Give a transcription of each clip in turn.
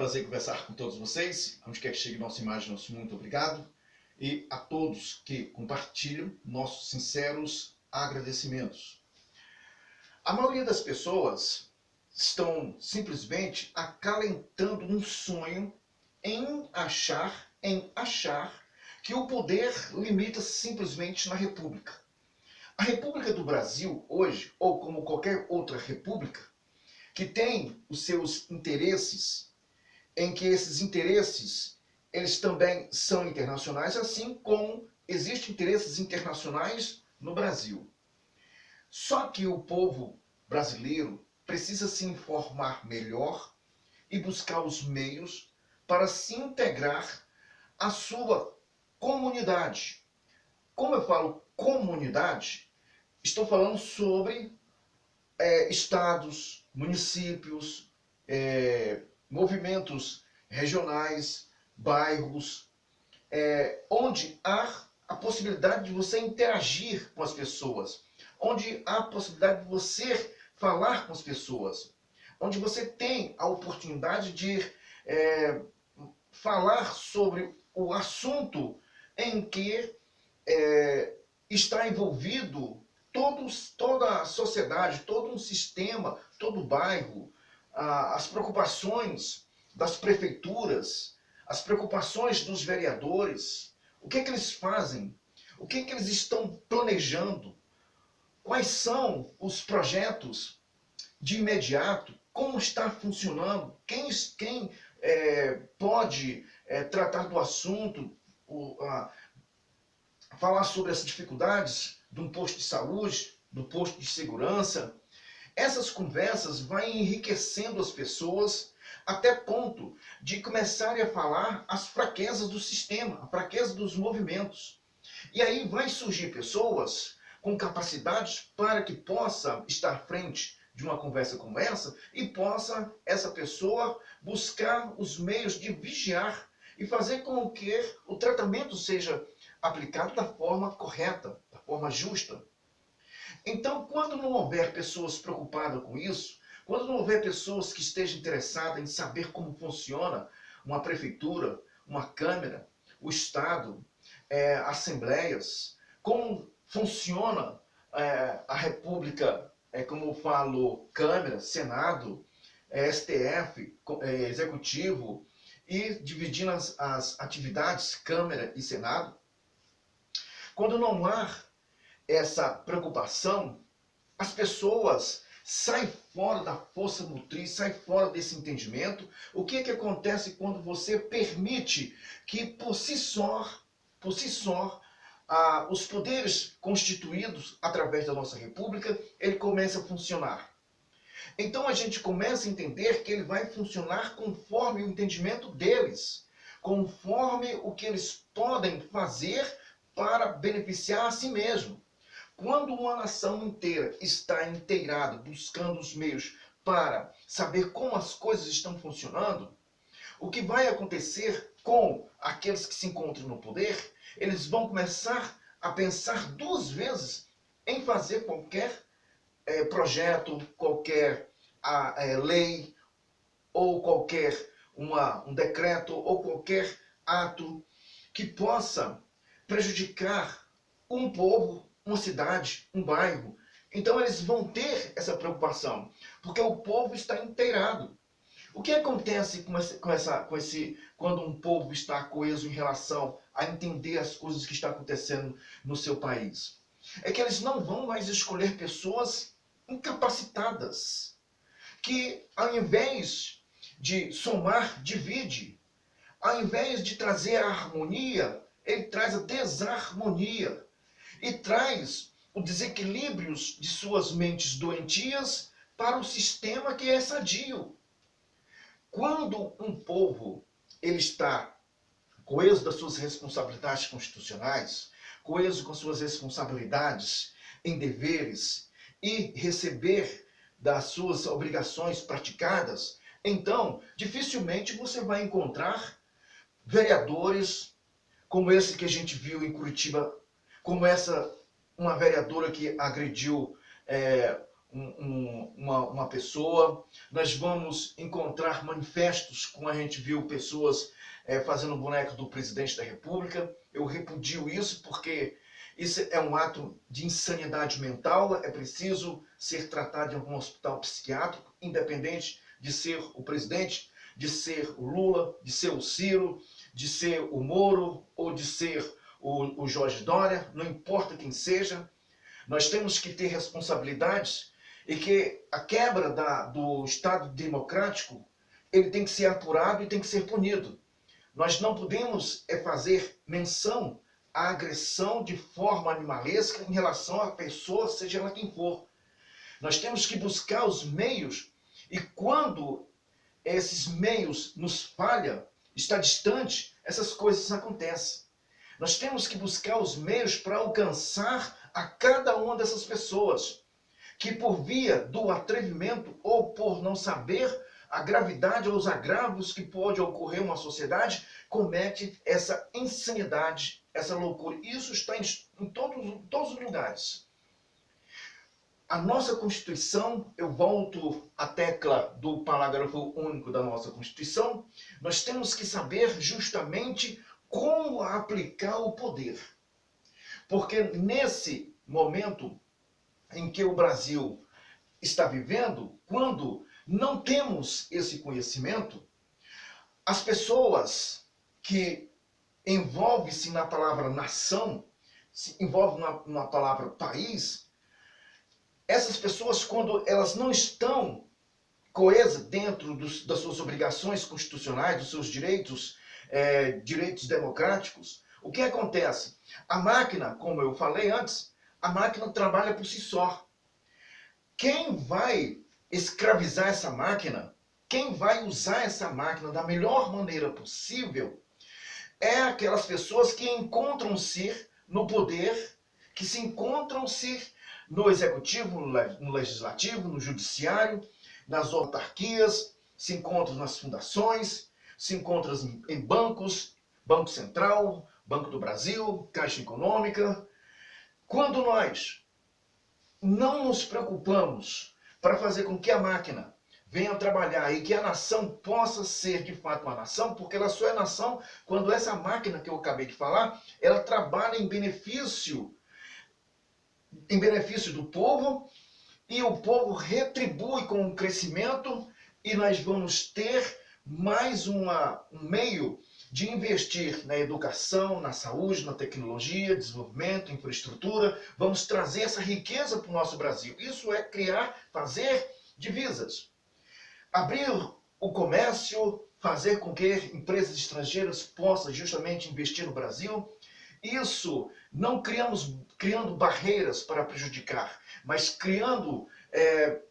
prazer conversar com todos vocês. Onde quer que chegue nossa imagem, nosso muito obrigado. E a todos que compartilham, nossos sinceros agradecimentos. A maioria das pessoas estão simplesmente acalentando um sonho em achar que o poder limita-se simplesmente na República. A República do Brasil hoje, ou como qualquer outra república, que tem os seus interesses, em que esses interesses eles também são internacionais, assim como existem interesses internacionais no Brasil. Só que o povo brasileiro precisa se informar melhor e buscar os meios para se integrar à sua comunidade. Como eu falo comunidade, estou falando sobre estados, municípios, movimentos regionais, bairros, onde há a possibilidade de você interagir com as pessoas, onde há a possibilidade de você falar com as pessoas, onde você tem a oportunidade de falar sobre o assunto em que está envolvido toda a sociedade, todo um sistema, todo o bairro, as preocupações das prefeituras, as preocupações dos vereadores, o que é que eles fazem, o que é que eles estão planejando, quais são os projetos de imediato, como está funcionando, quem pode tratar do assunto, falar sobre as dificuldades de um posto de saúde, do posto de segurança. Essas conversas vão enriquecendo as pessoas até ponto de começarem a falar as fraquezas do sistema, a fraqueza dos movimentos. E aí vai surgir pessoas com capacidades para que possa estar à frente de uma conversa como essa e possa essa pessoa buscar os meios de vigiar e fazer com que o tratamento seja aplicado da forma correta, da forma justa. Então, quando não houver pessoas preocupadas com isso, quando não houver pessoas que estejam interessadas em saber como funciona uma prefeitura, uma câmara, o Estado, assembleias, como funciona a República, como eu falo, Câmara, Senado, STF, Executivo, e dividindo as atividades Câmara e Senado, quando não há essa preocupação, as pessoas saem fora da força motriz, saem fora desse entendimento. O que é que acontece quando você permite que por si só, os poderes constituídos através da nossa república, ele começa a funcionar? Então a gente começa a entender que ele vai funcionar conforme o entendimento deles, conforme o que eles podem fazer para beneficiar a si mesmo. Quando uma nação inteira está inteirada, buscando os meios para saber como as coisas estão funcionando, o que vai acontecer com aqueles que se encontram no poder, eles vão começar a pensar duas vezes em fazer qualquer projeto, qualquer lei, ou qualquer um decreto, ou qualquer ato que possa prejudicar um povo, uma cidade, um bairro. Então eles vão ter essa preocupação, porque o povo está inteirado. O que acontece quando um povo está coeso em relação a entender as coisas que estão acontecendo no seu país? É que eles não vão mais escolher pessoas incapacitadas, que ao invés de somar, divide, ao invés de trazer a harmonia, ele traz a desarmonia e traz os desequilíbrios de suas mentes doentias para o sistema que é sadio. Quando um povo ele está coeso das suas responsabilidades constitucionais, coeso com suas responsabilidades em deveres e receber das suas obrigações praticadas, então dificilmente você vai encontrar vereadores como esse que a gente viu em Curitiba, como uma vereadora que agrediu uma pessoa, nós vamos encontrar manifestos, como a gente viu pessoas fazendo bonecos do presidente da República. Eu repudio isso porque isso é um ato de insanidade mental, é preciso ser tratado em algum hospital psiquiátrico, independente de ser o presidente, de ser o Lula, de ser o Ciro, de ser o Moro ou de ser o Jorge Dória, não importa quem seja, nós temos que ter responsabilidades e que a quebra do Estado democrático ele tem que ser apurado e tem que ser punido. Nós não podemos fazer menção à agressão de forma animalesca em relação à pessoa, seja ela quem for. Nós temos que buscar os meios e quando esses meios nos falham, está distante, essas coisas acontecem. Nós temos que buscar os meios para alcançar a cada uma dessas pessoas que por via do atrevimento ou por não saber a gravidade ou os agravos que pode ocorrer em uma sociedade, comete essa insanidade, essa loucura. Isso está em todos os lugares. A nossa Constituição, eu volto à tecla do parágrafo único da nossa Constituição, nós temos que saber justamente como aplicar o poder. Porque nesse momento em que o Brasil está vivendo, quando não temos esse conhecimento, as pessoas que envolvem-se na palavra nação, se envolvem na palavra país, essas pessoas, quando elas não estão coesas dentro das suas obrigações constitucionais, dos seus direitos, direitos democráticos, o que acontece? A máquina, como eu falei antes, a máquina trabalha por si só. Quem vai escravizar essa máquina, quem vai usar essa máquina da melhor maneira possível, é aquelas pessoas que encontram-se no poder, que se encontram-se no executivo, no legislativo, no judiciário, nas autarquias, se encontram nas fundações, se encontram em bancos, Banco Central, Banco do Brasil, Caixa Econômica. Quando nós não nos preocupamos para fazer com que a máquina venha trabalhar e que a nação possa ser de fato uma nação, porque ela só é nação quando essa máquina que eu acabei de falar, ela trabalha em benefício do povo, e o povo retribui com o crescimento, e nós vamos ter mais um meio de investir na educação, na saúde, na tecnologia, desenvolvimento, infraestrutura. Vamos trazer essa riqueza para o nosso Brasil. Isso é criar, fazer divisas. Abrir o comércio, fazer com que empresas estrangeiras possam justamente investir no Brasil. Isso não criando barreiras para prejudicar, mas criando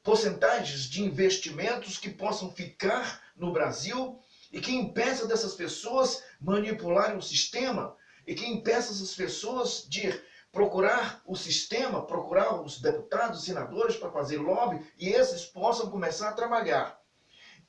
porcentagens de investimentos que possam ficar no Brasil e que impeça dessas pessoas manipularem o sistema e que impeça essas pessoas de procurar o sistema, procurar os deputados, senadores para fazer lobby e esses possam começar a trabalhar.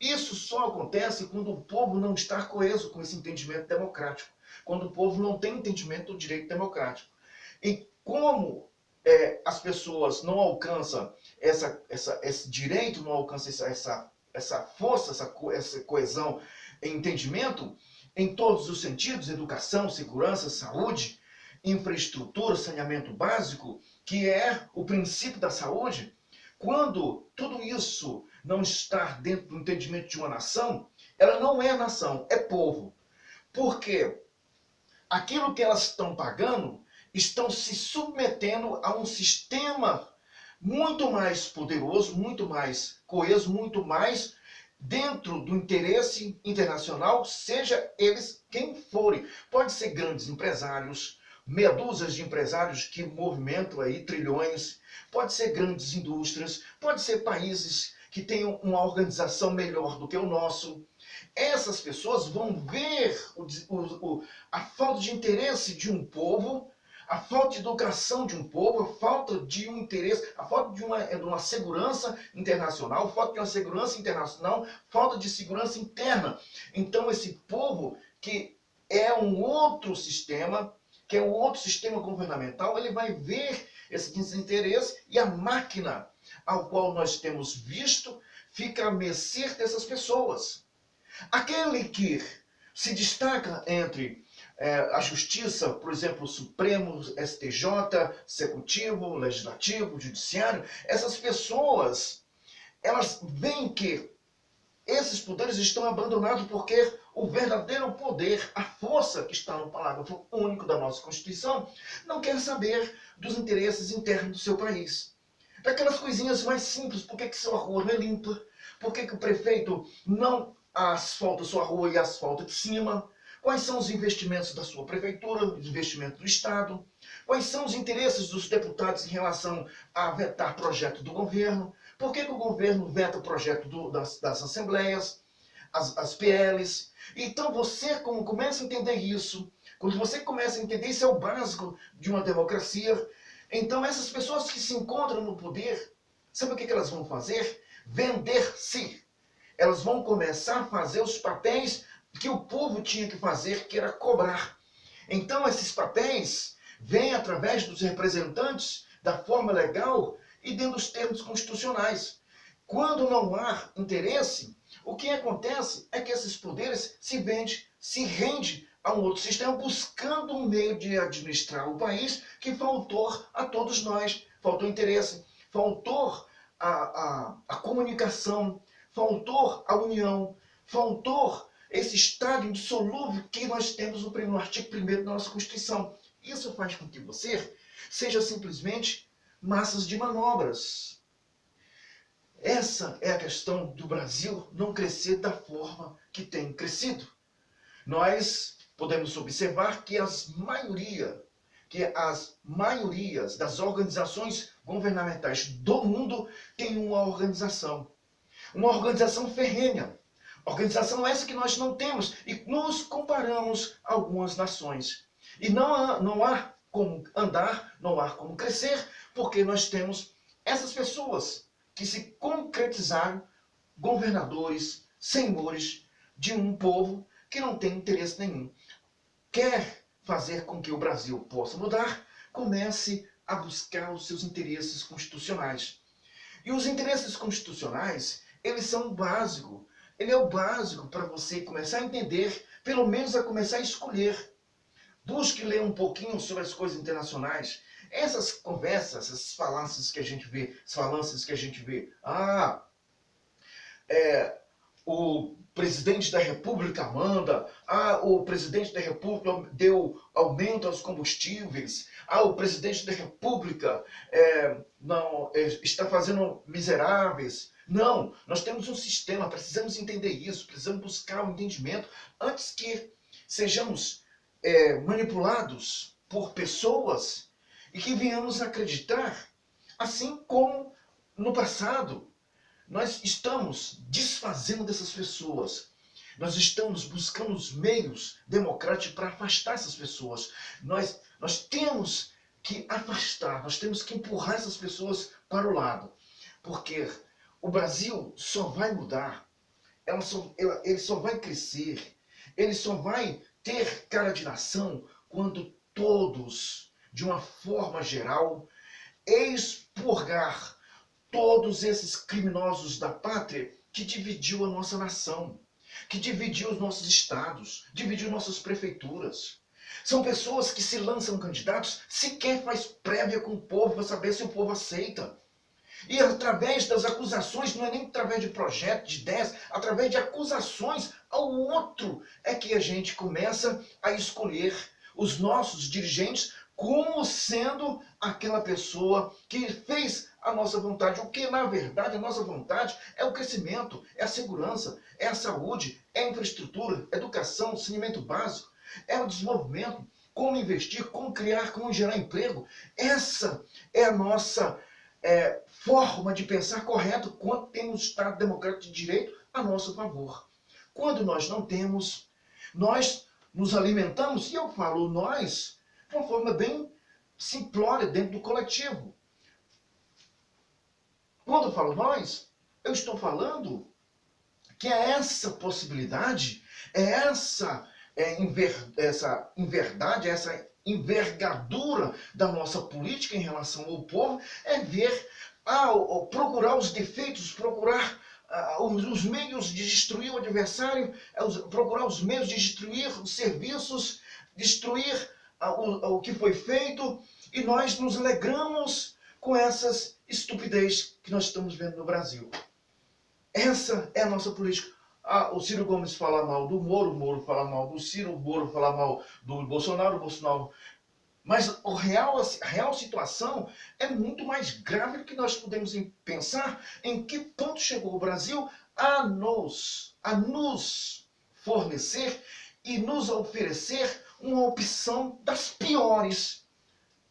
Isso só acontece quando o povo não está coeso com esse entendimento democrático, quando o povo não tem entendimento do direito democrático. E como as pessoas não alcançam esse direito, não alcançam essa força, essa coesão, entendimento, em todos os sentidos, educação, segurança, saúde, infraestrutura, saneamento básico, que é o princípio da saúde, quando tudo isso não está dentro do entendimento de uma nação, ela não é nação, é povo. Porque aquilo que elas estão pagando, estão se submetendo a um sistema muito mais poderoso, muito mais coeso, muito mais dentro do interesse internacional, seja eles quem forem. Pode ser grandes empresários, meia dúzia de empresários que movimentam aí trilhões, pode ser grandes indústrias, pode ser países que tenham uma organização melhor do que o nosso. Essas pessoas vão ver a falta de interesse de um povo, a falta de educação de um povo, a falta de um interesse, a falta de uma segurança internacional, falta de uma segurança internacional, falta de segurança interna. Então esse povo, que é um outro sistema, que é um outro sistema governamental, ele vai ver esse desinteresse e a máquina ao qual nós temos visto fica à mercê dessas pessoas. Aquele que se destaca entre a justiça, por exemplo, o Supremo, STJ, Executivo, Legislativo, Judiciário, essas pessoas, elas veem que esses poderes estão abandonados porque o verdadeiro poder, a força que está no parágrafo único da nossa Constituição, não quer saber dos interesses internos do seu país. Daquelas coisinhas mais simples, por que sua rua não é limpa? Por que o prefeito não asfalta sua rua e asfalta de cima? Quais são os investimentos da sua prefeitura, os investimentos do Estado? Quais são os interesses dos deputados em relação a vetar projeto do governo? Por que o governo veta o projeto das assembleias, as PLs? Então você, como começa a entender isso, quando você começa a entender isso é o básico de uma democracia, então essas pessoas que se encontram no poder, sabe o que elas vão fazer? Vender-se. Elas vão começar a fazer os papéis que o povo tinha que fazer, que era cobrar. Então esses papéis vêm através dos representantes da forma legal e dentro dos termos constitucionais. Quando não há interesse, o que acontece é que esses poderes se rendem a um outro sistema, buscando um meio de administrar o país que faltou a todos nós. Faltou interesse, faltou a comunicação, faltou a união, faltou esse estado indissolúvel que nós temos no artigo 1º da nossa Constituição. Isso faz com que você seja simplesmente massas de manobras. Essa é a questão do Brasil não crescer da forma que tem crescido. Nós podemos observar que as maiorias das organizações governamentais do mundo têm uma organização ferrenha. Organização essa que nós não temos e nos comparamos a algumas nações. E não há como andar, não há como crescer, porque nós temos essas pessoas que se concretizaram governadores, senhores de um povo que não tem interesse nenhum. Quer fazer com que o Brasil possa mudar, comece a buscar os seus interesses constitucionais. E os interesses constitucionais, eles são o básico. Ele é o básico para você começar a entender, pelo menos a começar a escolher. Busque ler um pouquinho sobre as coisas internacionais. Essas conversas, essas falácias que a gente vê, o presidente da República manda, o presidente da República deu aumento aos combustíveis, o presidente da República está fazendo miseráveis. Não, nós temos um sistema, precisamos entender isso, precisamos buscar o entendimento antes que sejamos manipulados por pessoas e que venhamos acreditar, assim como no passado. Nós estamos desfazendo dessas pessoas. Nós estamos buscando os meios democráticos para afastar essas pessoas. Nós temos que afastar, nós temos que empurrar essas pessoas para o lado. Porque o Brasil só vai mudar, ele só vai crescer, ele só vai ter cara de nação quando todos, de uma forma geral, expurgar todos esses criminosos da pátria que dividiu a nossa nação, que dividiu os nossos estados, dividiu nossas prefeituras. São pessoas que se lançam candidatos, sequer faz prévia com o povo para saber se o povo aceita. E através das acusações, não é nem através de projetos, de ideias, através de acusações ao outro, é que a gente começa a escolher os nossos dirigentes como sendo aquela pessoa que fez a nossa vontade. O que, na verdade, a nossa vontade é o crescimento, é a segurança, é a saúde, é a infraestrutura, educação, saneamento básico, é o desenvolvimento, como investir, como criar, como gerar emprego. Essa é a nossa forma de pensar correta quando temos o Estado Democrático de Direito a nosso favor. Quando nós não temos, nós nos alimentamos, e eu falo nós, de uma forma bem simplória dentro do coletivo. Quando eu falo nós, eu estou falando que é essa possibilidade, essa inverdade, essa envergadura da nossa política em relação ao povo, é ver procurar os defeitos, procurar os meios de destruir o adversário, procurar os meios de destruir os serviços, destruir o que foi feito, e nós nos alegramos com essas estupidez que nós estamos vendo no Brasil. Essa é a nossa política. O Ciro Gomes fala mal do Moro, o Moro fala mal do Ciro, o Moro fala mal do Bolsonaro, o Bolsonaro... Mas a real situação é muito mais grave do que nós podemos pensar em que ponto chegou o Brasil a nos fornecer e nos oferecer uma opção das piores.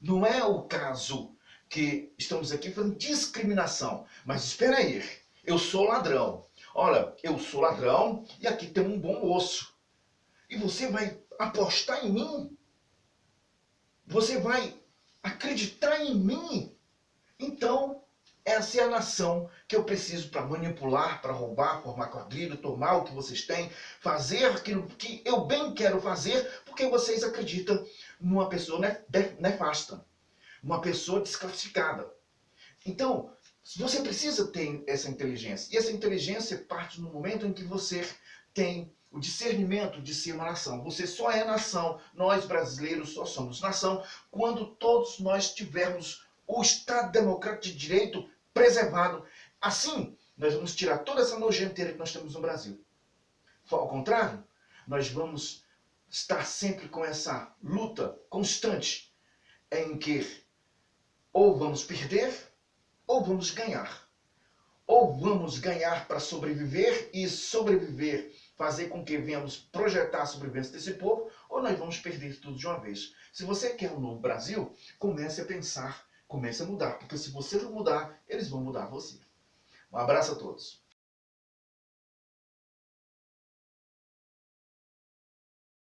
Não é o caso que estamos aqui falando de discriminação. Mas espera aí, eu sou ladrão. Olha, eu sou ladrão e aqui tem um bom moço. E você vai apostar em mim? Você vai acreditar em mim? Então, essa é a nação que eu preciso para manipular, para roubar, formar quadrilha, tomar o que vocês têm, fazer aquilo que eu bem quero fazer, porque vocês acreditam numa pessoa nefasta, uma pessoa desclassificada. Então, você precisa ter essa inteligência. E essa inteligência parte no momento em que você tem o discernimento de ser uma nação. Você só é nação, nós brasileiros só somos nação, quando todos nós tivermos o Estado Democrático de Direito preservado. Assim, nós vamos tirar toda essa nojenteira que nós temos no Brasil. Ao contrário, nós vamos estar sempre com essa luta constante em que ou vamos perder ou vamos ganhar. Ou vamos ganhar para sobreviver e sobreviver, fazer com que venhamos projetar a sobrevivência desse povo, ou nós vamos perder tudo de uma vez. Se você quer um novo Brasil, comece a pensar, comece a mudar, porque se você não mudar, eles vão mudar você. Um abraço a todos.